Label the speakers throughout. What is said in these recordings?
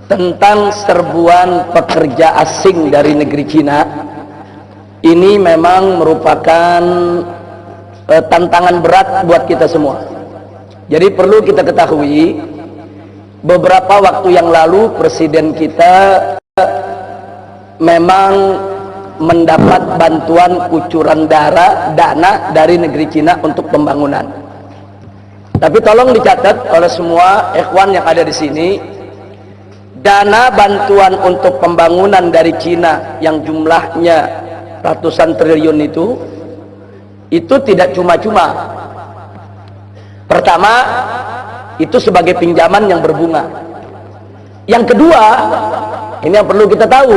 Speaker 1: tentang serbuan pekerja asing dari negeri Cina. Ini memang merupakan tantangan berat buat kita semua. Jadi perlu kita ketahui, beberapa waktu yang lalu presiden kita memang mendapat bantuan kucuran dana dari negeri Cina untuk pembangunan. Tapi tolong dicatat oleh semua ikhwan yang ada di sini, dana bantuan untuk pembangunan dari Cina yang jumlahnya ratusan triliun itu tidak cuma-cuma. Pertama, itu sebagai pinjaman yang berbunga. Yang kedua, ini yang perlu kita tahu,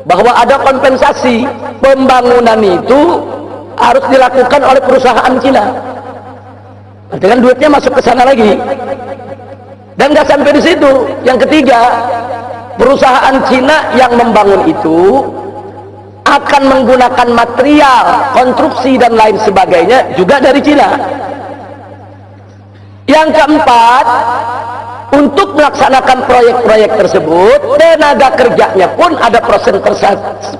Speaker 1: bahwa ada kompensasi pembangunan itu harus dilakukan oleh perusahaan Cina. Dengan duitnya masuk ke sana lagi. Dan nggak sampai di situ. Yang ketiga, perusahaan Cina yang membangun itu akan menggunakan material, konstruksi dan lain sebagainya juga dari Cina. Yang keempat, untuk melaksanakan proyek-proyek tersebut, tenaga kerjanya pun ada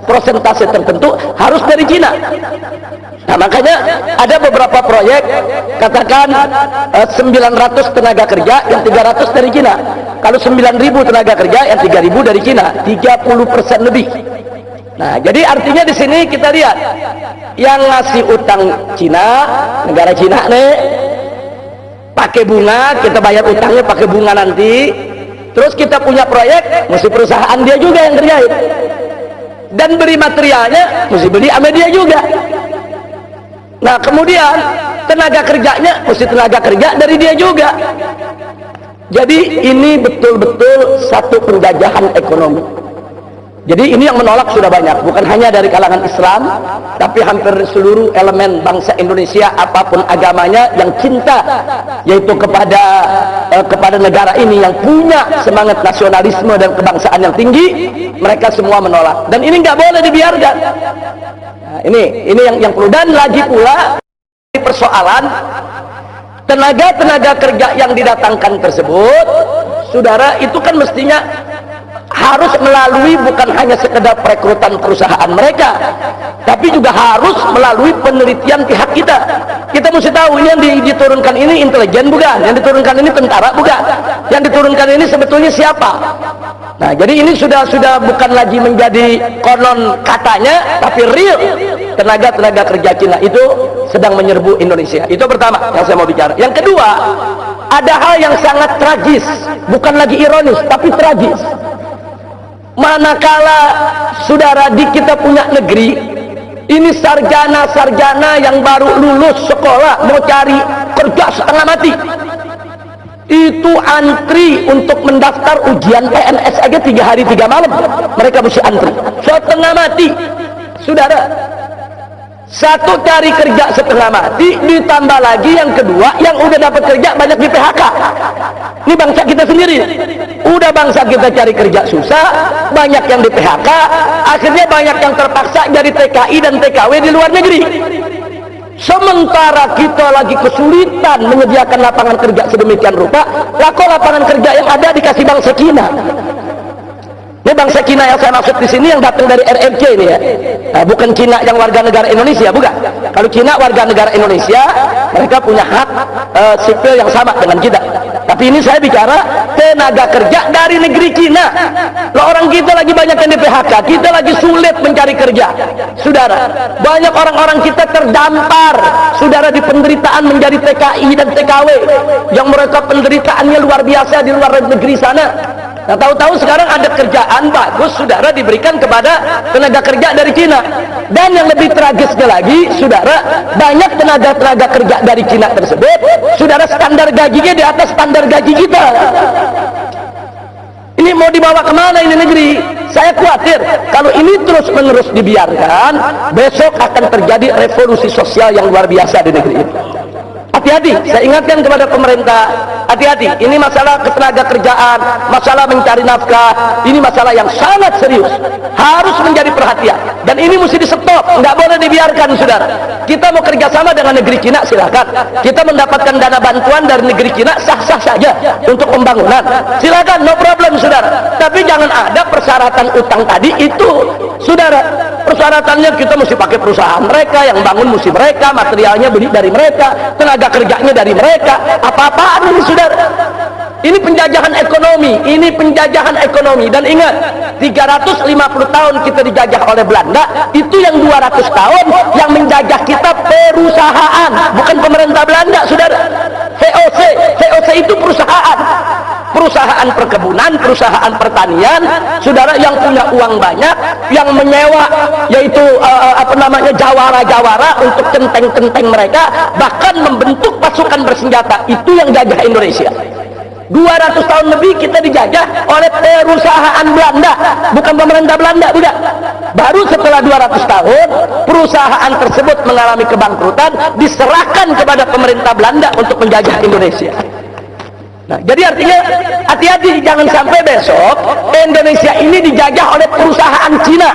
Speaker 1: persentase tertentu harus dari Cina. Nah, makanya ada beberapa proyek, katakan 900 tenaga kerja, yang 300 dari Cina. Kalau 9.000 tenaga kerja, yang 3.000 dari Cina, 30% lebih. Nah, jadi artinya di sini kita lihat, yang ngasih utang Cina, negara Cina nih, pakai bunga, kita bayar utangnya pakai bunga nanti. Terus kita punya proyek, mesti perusahaan dia juga yang kerjain. Dan beri materialnya, mesti beli sama dia juga. Nah, kemudian tenaga kerjanya, mesti tenaga kerja dari dia juga. Jadi ini betul-betul satu penjajahan ekonomi. Jadi ini yang menolak sudah banyak, bukan hanya dari kalangan Islam, tapi hampir seluruh elemen bangsa Indonesia apapun agamanya yang cinta yaitu kepada negara ini, yang punya semangat nasionalisme dan kebangsaan yang tinggi, mereka semua menolak. Dan ini nggak boleh dibiarkan. Nah, ini yang perlu. Dan lagi pula persoalan tenaga kerja yang didatangkan tersebut, saudara, itu kan mestinya harus melalui bukan hanya sekedar perekrutan perusahaan mereka, tapi juga harus melalui penelitian pihak kita. Kita mesti tahu yang diturunkan ini intelijen bukan, yang diturunkan ini tentara bukan, yang diturunkan ini sebetulnya siapa. Nah, jadi ini sudah bukan lagi menjadi konon katanya, tapi real. Tenaga kerja Cina itu sedang menyerbu Indonesia. Itu pertama yang saya mau bicara. Yang kedua, ada hal yang sangat tragis, bukan lagi ironis tapi tragis. Manakala saudara di kita punya negeri ini, sarjana yang baru lulus sekolah mau cari kerja setengah mati, itu antri untuk mendaftar ujian PNS aja 3 hari 3 malam mereka mesti antri setengah mati. Saudara, satu cari kerja setengah mati, ditambah lagi yang kedua yang udah dapat kerja banyak di PHK. Ini bangsa kita sendiri, udah bangsa kita cari kerja susah, banyak yang di PHK, akhirnya banyak yang terpaksa jadi TKI dan TKW di luar negeri. Sementara kita lagi kesulitan menyediakan lapangan kerja sedemikian rupa, kok lapangan kerja yang ada dikasih bangsa Cina. Ini bangsa Cina yang saya maksud di sini yang datang dari RRC ini ya. Nah, bukan Cina yang warga negara Indonesia, bukan. Kalau Cina warga negara Indonesia, mereka punya hak sipil yang sama dengan kita. Tapi ini saya bicara tenaga kerja dari negeri Cina. Loh, orang kita lagi banyak yang di PHK, kita lagi sulit mencari kerja. Saudara, banyak orang-orang kita terdampar, saudara, di penderitaan menjadi TKI dan TKW yang mereka penderitaannya luar biasa di luar negeri sana. Nah, tahu-tahu sekarang ada kerjaan bagus, saudara, diberikan kepada tenaga kerja dari Cina. Dan yang lebih tragisnya lagi, saudara, banyak tenaga kerja dari Cina tersebut, saudara, standar gajinya di atas standar gaji kita. Ini mau dibawa kemana ini negeri? Saya khawatir kalau ini terus-menerus dibiarkan, besok akan terjadi revolusi sosial yang luar biasa di negeri ini. Hati-hati, saya ingatkan kepada pemerintah, hati-hati, ini masalah ketenaga kerjaan, masalah mencari nafkah, ini masalah yang sangat serius, harus menjadi perhatian, dan ini mesti di stop, nggak boleh dibiarkan, saudara. Kita mau kerjasama dengan negeri Cina, silakan. Kita mendapatkan dana bantuan dari negeri Cina, sah-sah saja untuk pembangunan, silakan, no problem, saudara. Tapi jangan ada persyaratan utang tadi itu, saudara. Persyaratannya kita mesti pakai perusahaan mereka, yang bangun mesti mereka, materialnya beli dari mereka, tenaga kerjanya dari mereka. Apa-apaan ini, saudara? Ini penjajahan ekonomi, ini penjajahan ekonomi. Dan ingat, 350 tahun kita dijajah oleh Belanda, itu yang 200 tahun yang menjajah kita perusahaan, bukan pemerintah Belanda, saudara. VOC, VOC itu perusahaan, perusahaan perkebunan, perusahaan pertanian, saudara, yang punya uang banyak, yang menyewa, yaitu jawara-jawara untuk kenteng-kenteng mereka, bahkan membentuk pasukan bersenjata. Itu yang jajah Indonesia. 200 tahun lebih kita dijajah oleh perusahaan Belanda, bukan pemerintah Belanda, bukan. Baru setelah 200 tahun perusahaan tersebut mengalami kebangkrutan, diserahkan kepada pemerintah Belanda untuk menjajah Indonesia. Nah, jadi artinya hati-hati, jangan sampai besok Indonesia ini dijajah oleh perusahaan Cina,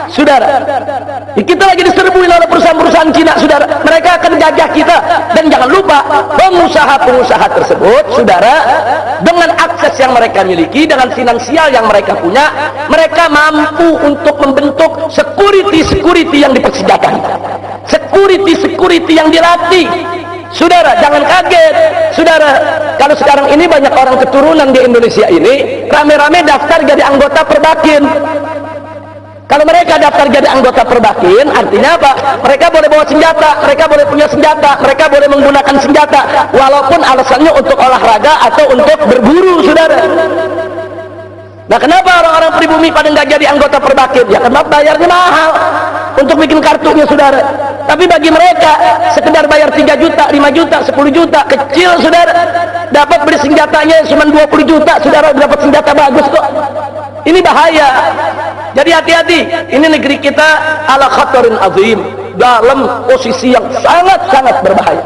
Speaker 1: saudara. Kita lagi diserbuin oleh perusahaan-perusahaan Cina, saudara. Mereka akan jajah kita. Dan jangan lupa, pengusaha-pengusaha tersebut, saudara, dengan akses yang mereka miliki, dengan finansial yang mereka punya, mereka mampu untuk membentuk security-security yang dipersenjatai, security-security yang dilatih. Saudara, jangan kaget, saudara, kalau sekarang ini banyak orang keturunan di Indonesia ini rame-rame daftar jadi anggota Perbakin. Kalau mereka daftar jadi anggota Perbakin, artinya apa? Mereka boleh bawa senjata, mereka boleh punya senjata, mereka boleh menggunakan senjata, walaupun alasannya untuk olahraga atau untuk berburu, saudara. Nah, kenapa orang-orang pribumi pada nggak jadi anggota Perbakin? Ya karena bayarnya mahal untuk bikin kartunya, saudara. Tapi bagi mereka sekedar bayar 3 juta, 5 juta, 10 juta, kecil, saudara. Dapat beli senjatanya cuma 20 juta, saudara, dapat senjata bagus kok. Ini bahaya. Jadi hati-hati, ini negeri kita ala khatarin azim, dalam posisi yang sangat-sangat berbahaya.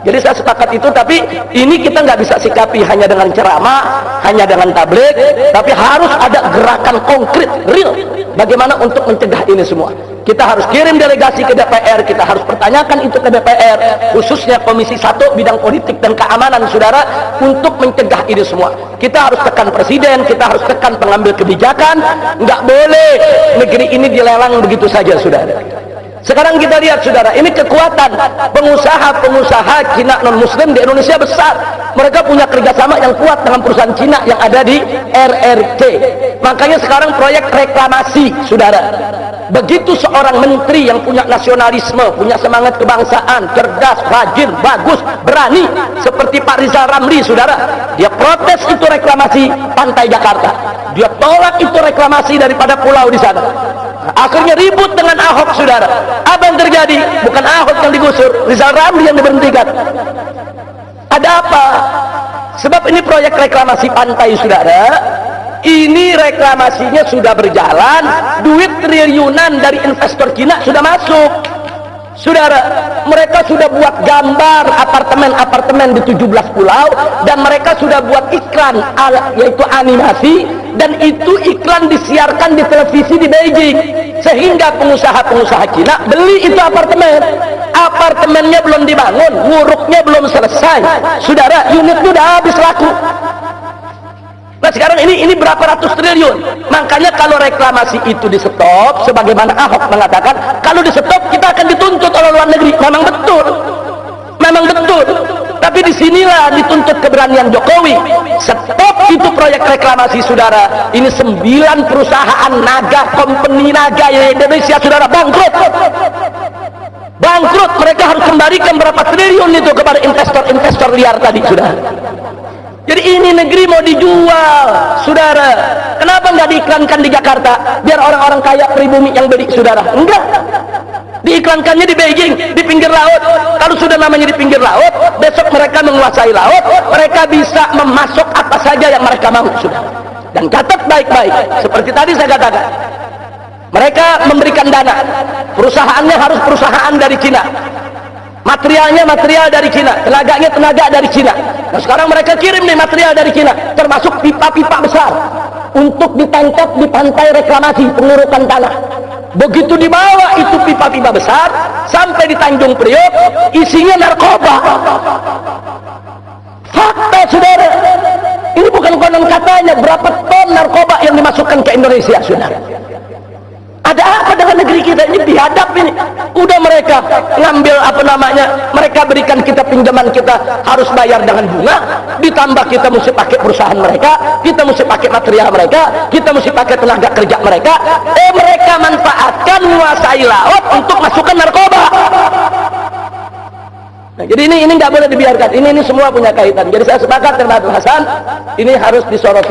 Speaker 1: Jadi saya sepakat itu, tapi ini kita nggak bisa sikapi hanya dengan ceramah, hanya dengan tabligh, tapi harus ada gerakan konkret, real, bagaimana untuk mencegah ini semua. Kita harus kirim delegasi ke DPR, kita harus pertanyakan itu ke DPR, khususnya Komisi 1 bidang politik dan keamanan, saudara, untuk mencegah ini semua. Kita harus tekan presiden, kita harus tekan pengambil kebijakan. Nggak boleh negeri ini dilelang begitu saja, saudara. Sekarang kita lihat, saudara, ini kekuatan pengusaha-pengusaha Cina non-Muslim di Indonesia besar. Mereka punya kerjasama yang kuat dengan perusahaan Cina yang ada di RRC. Makanya sekarang proyek reklamasi, saudara. Begitu seorang menteri yang punya nasionalisme, punya semangat kebangsaan, cerdas, rajin, bagus, berani, seperti Pak Rizal Ramli, saudara, dia protes itu reklamasi pantai Jakarta. Dia tolak itu reklamasi daripada pulau di sana. Akhirnya ribut dengan Ahok, saudara. Apa yang terjadi? Bukan Ahok yang digusur, Rizal Ramli yang diberhentikan. Ada apa? Sebab ini proyek reklamasi pantai, saudara. Ini reklamasinya sudah berjalan, duit triliunan dari investor Cina sudah masuk, saudara. Mereka sudah buat gambar apartemen-apartemen di 17 pulau, dan mereka sudah buat iklan, yaitu animasi, dan itu iklan disiarkan di televisi di Beijing, sehingga pengusaha-pengusaha Cina beli itu apartemen. Apartemennya belum dibangun, nguruknya belum selesai, saudara, unitnya udah habis laku. Nah, sekarang ini berapa ratus triliun. Makanya kalau reklamasi itu di stop, sebagaimana Ahok mengatakan, kalau di stop kita akan dituntut oleh luar negeri. Memang betul, memang betul. Tapi disinilah dituntut keberanian Jokowi. Stop itu proyek reklamasi, saudara. Ini 9 perusahaan naga, company naga di Indonesia, saudara, bangkrut. Bangkrut. Mereka harus kembalikan berapa triliun itu kepada investor-investor liar tadi, saudara. Jadi ini negeri mau dijual, saudara. Kenapa nggak diiklankan di Jakarta biar orang-orang kaya pribumi yang beli, saudara? Enggak, diiklankannya di Beijing, di pinggir laut. Kalau sudah namanya di pinggir laut, besok mereka menguasai laut, mereka bisa memasok apa saja yang mereka mau, saudara. Dan catat baik-baik, seperti tadi saya katakan, mereka memberikan dana, perusahaannya harus perusahaan dari Cina, materialnya material dari Cina, tenaganya tenaga dari Cina. Nah, sekarang mereka kirim nih material dari Cina, termasuk pipa-pipa besar untuk ditangkap di pantai reklamasi pengurukan tanah. Begitu dibawa itu pipa-pipa besar sampai di Tanjung Priok, isinya narkoba. Fakta saudara, ini bukan konon katanya. Berapa ton narkoba yang dimasukkan ke Indonesia saudara? Ada apa dengan negeri kita ini? Dihadap ini udah mereka ngambil apa namanya, mereka berikan kita pinjaman, kita harus bayar dengan bunga, ditambah kita mesti pakai perusahaan mereka, kita mesti pakai material mereka, kita mesti pakai tenaga kerja mereka. Mereka manfaatkan menguasai laut untuk masukkan narkoba. Nah, jadi ini nggak boleh dibiarkan. Ini semua punya kaitan. Jadi saya sepakat dengan Abdul Hasan, ini harus disoroti.